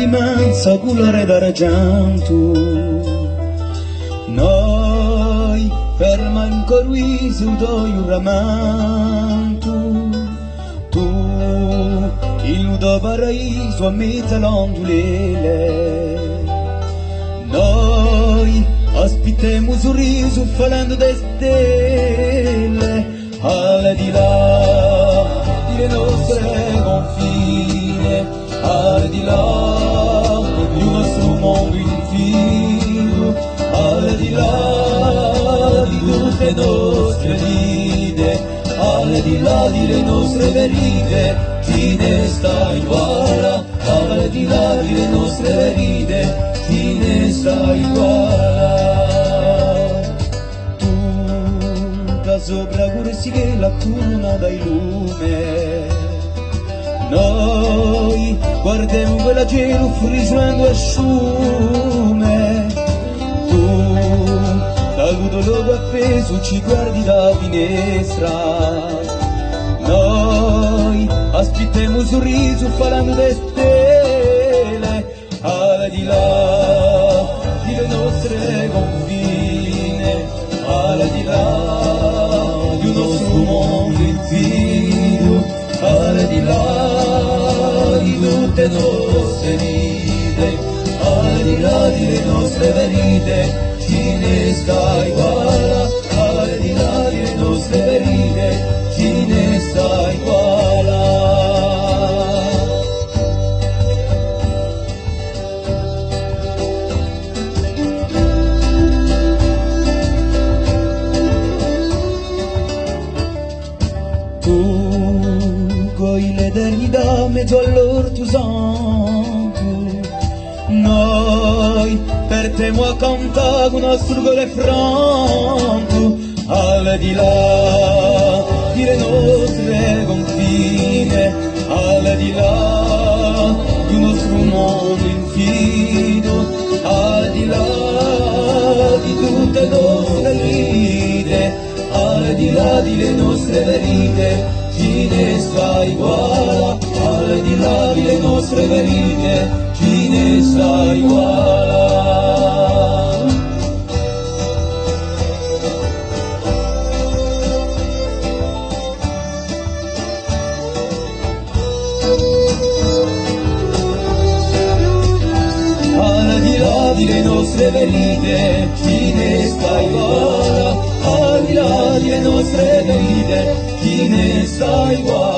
d'immensa colore d'argento. Noi ferma in corviso doi un ramanto, tu illudo paraiso a mezza l'ondulele. Noi aspettiamo sorriso falando de stelle, al di là delle nostre confine, al di là di un nostro mondo infinito, al di là di tutte le nostre vite, al di là delle nostre ferite, chi ne sta uguale, al di là delle nostre ferite, chi ne sta uguale. Sopra corsi che la cuna dai lume, noi guardiamo quella cielo frigendo e sciume, tu saluto l'uovo appeso ci guardi da finestra, noi aspettiamo un sorriso parlando di stelle, al di là delle nostre confine, al di là di nostro mondo infinito, al di là di tutte le nostre vite, al di là delle nostre ferite, chi ne sta uguale, al di là delle nostre ferite, chi ne sta uguale. L'eternità mezzo all'orto santo, noi per te a cantare con nostro cuore franco, al di là delle nostre confine, al di là di un nostro mondo infinito, al di là di tutte le nostre vite, al di là delle nostre ferite, chi ne sta uguale, al di là delle nostre ferite, chi ne sta uguale. Al di là delle nostre ferite, chi ne sta uguale, al di là delle nostre ferite, chi ne sta uguale.